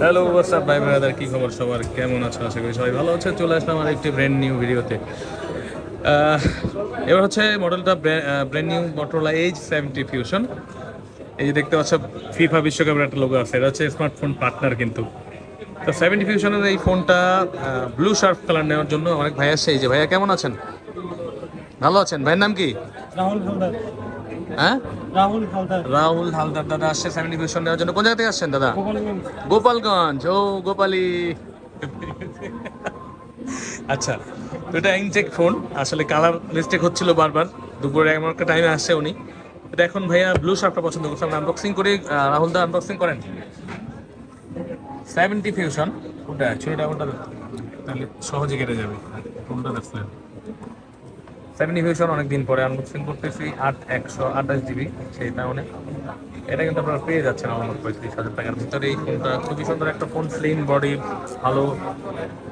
Hello WhatsApp ভাই brother, কি খবর সবার? কেমন আছো? আশা করি সবাই ভালো আছে। চলে আসলাম আর একটি ব্র্যান্ড নিউ ভিডিওতে। এবার হচ্ছে মডেলটা brand new Motorola H70 fusion. এই যে দেখতে পাচ্ছ ফিফা বিশ্বকাপের একটা লোগো আছে, এটা হচ্ছে স্মার্টফোন পার্টনার কিন্তু। তো 70 ফিউশনের এই ফোনটা ব্লু শার্প কালার নেওয়ার জন্য অনেক ভাই আসছে। এই যে ভাইয়া কেমন আছেন? ভালো আছেন? ভাইয়ের নাম কি? রাহুল হালদার। হ্যাঁ, রাহুল হালদার দাদা আসছে 70 ফিউশন নেওয়ার জন্য। কোন জায়গা থেকে আসছেন দাদা? গোপালগঞ্জ। গোপালগঞ্জ। ও গোপালি। আচ্ছা, তো এটা ইনটেক ফোন, আসলে কালার মিস্টেক হচ্ছিল বারবার। দুপুরে এমন একটা টাইমে আসছে উনি। এটা এখন ভাইয়া ব্লু শার্টটা পছন্দ করছে। আমরা আনবক্সিং করি। রাহুল দা আনবক্সিং করেন। 70 ফিউশন কোনটা? ছোটটা কোনটা? তাহলে সহজে কেটে যাবে। কোনটা দেখছিলেন? 70 ফিউশন অনেকদিন পরে আনবক্সিং করতেছি। 128 জিবি সেই কারণে এটা কিন্তু আপনারা পেয়ে যাচ্ছেন আমার 35,000 টাকার ভিতরে। এই ফোনটা খুবই সুন্দর একটা ফোন, স্লিম বডি, ভালো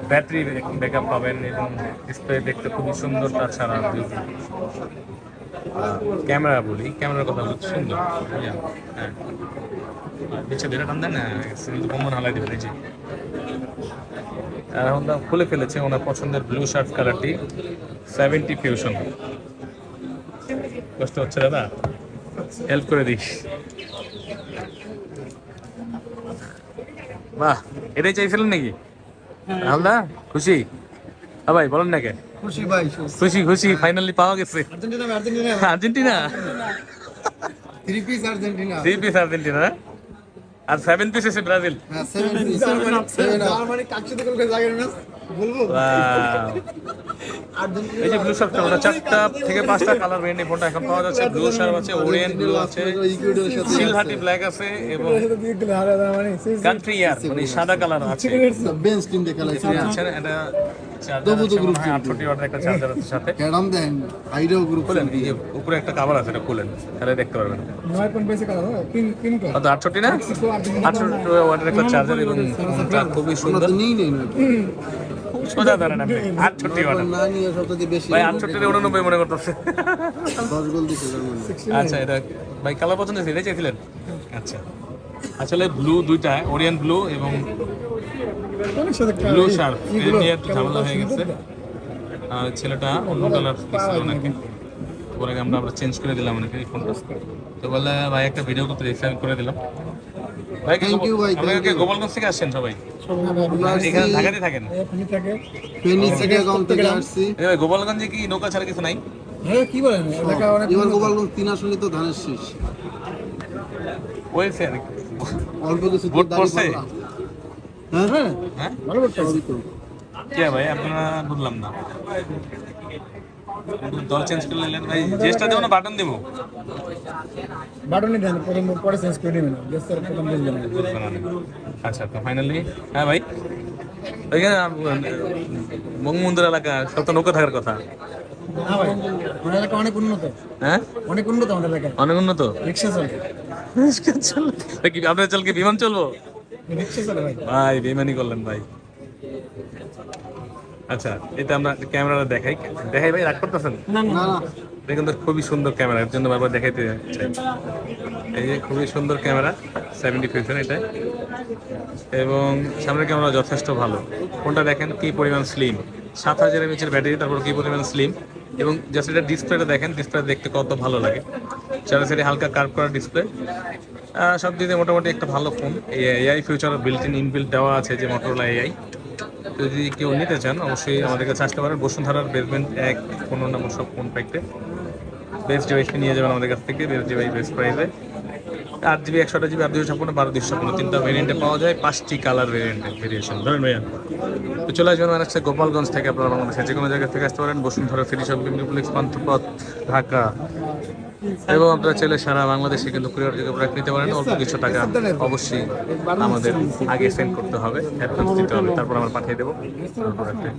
ব্যাটারি ব্যাকআপ পাবেন এবং ডিসপ্লে দেখতে খুবই সুন্দর। তাছাড়া ক্যামেরা বলি, ক্যামেরার কথা বলতে সুন্দর। হ্যাঁ, পিছিয়ে বেরো টান দেন না, কমন হালাই দেবেন। এই যে আর এখন খুলে ফেলেছে ওনার পছন্দের ব্লু শার্ট কালারটি 70 ফিউশন। কষ্ট হচ্ছে দাদা? হেল্প করে দিস। বাহ, এটাই চাইছিলেন নাকি রাহুলদা? খুশি? হ্যাঁ ভাই, বলেন না কে? খুশি ভাই, খুশি খুশি, ফাইনালি পাওয়া গেছে। Argentina. Three piece Argentina. 3 piece Argentina আর 7 পিস এসে ব্রাজিল। হ্যাঁ, সেভেন পিস জার্মানি কাকসাতে কলকাতা জায়গা না বলবো। এই যে ব্লু শার্টটা, ওটা 4টা থেকে 5টা কালার ভেরিয়েন্ট ফোনটা এখন পাওয়া যাচ্ছে। ব্লু শার্ট আছে, ওরিয়েন্ট ব্লু আছে, সিলহাটি ব্ল্যাক আছে এবং কান্ট্রি ইয়ার মানে সাদা কালার আছে। বেঞ্চ টিম দেখালাইছে আছে এটা চার্জার আছে, 68 ওয়াটের একটা চার্জার আছে সাথে। কেডাম দেন আইডো গ্রুপ খুলেন, এই যে উপরে একটা কভার আছে, এটা খুলেন তাহলে দেখতে পারবেন। 9.5 কালার পিঙ্ক কত? 68 না? 68 ওয়াটের একটা চার্জার এবং ফোনটা খুবই সুন্দর। সোজা ধরেন আপনি 68 ওয়াট। না নিয়ে সবচেয়ে বেশি ভাই 68 89 মনে করতেছে। 10 গোল দিছে জার্মানি। আচ্ছা, এটা ভাই কালার পছন্দ হয়েছে, এটাই চাইছিলেন? আচ্ছা, আসলে ব্লু দুইটা, ওরিয়েন্ট ব্লু এবং ব্লু শার্প, এর নিয়ে একটু ঝামেলা হয়ে গেছে। আর ছেলেটা অন্য কালার দিচ্ছিল ওনাকে, পরে আমরা চেঞ্জ করে দিলাম ওনাকে এই ফোনটা। তো বলে ভাই একটা ভিডিও করতে রিফাইন করে দিলাম। ভাই Thank you, ভাই, আপনারা thank কি you. গোপালগঞ্জ থেকে আসছেন সবাই? আমরা এখানে ঢাকাতে থাকেন? ফেনী চিটাগং থেকে আসছি। এই ভাই, গোপালগঞ্জে কি নৌকা ছাড়া কিছু নাই? হ্যাঁ, কি বলেন এলাকা অনেক এবার গোপালগঞ্জ 3 আসলে তো ধানের শীষ ওয়েছে আর অল্প কিছু ভোট পড়ছে? হ্যাঁ হ্যাঁ হ্যাঁ, ভালো করতে হবে তো। কে ভাই আপনারা? বুঝলাম না, দল চেঞ্জ করে নিলেন ভাই। জেস্টটা দেবো না বাটন দেবো? বাটনই দেন, পরে চেঞ্জ করে নেবেন, গেস্টার প্রথম বুঝবেন। আচ্ছা, তো ফাইনালি হ্যাঁ ভাই, ওইখানে বঙ্গবন্ধুর এলাকা সব তো নৌকা থাকার কথা। না ভাই, আমাদের এলাকা অনেক উন্নত। হ্যাঁ, অনেক উন্নত আমাদের এলাকা। অনেক উন্নত। রিক্সা চলে। কি আপনার চলকে বিমান চলবো? রিক্সা চলে ভাই। ভাই বেমানি করলেন ভাই। আচ্ছা, এটা আমরা ক্যামেরাটা দেখাই দেখাই ভাই, রাগ করতেছেন? না না এটা কিন্তু খুবই সুন্দর ক্যামেরা, এর জন্য বারবার দেখাইতে চাই। এই যে খুবই সুন্দর ক্যামেরা 70 ফিউশন এটা, এবং সামনের ক্যামেরা যথেষ্ট ভালো। ফোনটা দেখেন কি পরিমাণ স্লিম, 7000 mAh ব্যাটারি, তারপর কি পরিমাণ স্লিম, এবং জাস্ট এটা ডিসপ্লেটা দেখেন, ডিসপ্লে দেখতে কত ভালো লাগে। চারি সাইডে হালকা কার্ভ করা ডিসপ্লে, সব দিকে মোটামুটি একটা ভালো phone. AI future built inbuilt দেওয়া আছে, যে মোটরোলা এআই। যদি কেউ নিতে চান অবশ্যই আমাদের কাছে আসতে পারেন। বসুন্ধরার বেসমেন্ট 1 15 নম্বর সব ফোন পাইতে বেস্ট ডিভাইসকে নিয়ে যাবেন আমাদের কাছ থেকে, বেস্ট ডিভাইস বেস্ট প্রাইসে। 8 জিবি 128 জিবি 8 256 12 256 তিনটা ভেরিয়েন্টে পাওয়া যায়, 5টি কালার ভেরিয়েশন। ধরেন ভাইয়া, তো চলে আসবেন আমার হচ্ছে গোপালগঞ্জ থেকে। আপনারা বাংলাদেশের যে কোনো জায়গা থেকে আসতে পারেন। বসুন্ধরা ফেরি শপ, বিমলিপ্লেক্স, পান্থপথ, ঢাকা, এবং আপনারা চাইলে সারা বাংলাদেশে কিন্তু কুরিয়ার যোগে প্রোডাক্ট নিতে পারেন। অল্প কিছু টাকা অবশ্যই আমাদের আগে সেন্ড করতে হবে, অ্যাডভান্স দিতে হবে, তারপর আমরা পাঠিয়ে দেবো প্রোডাক্টে।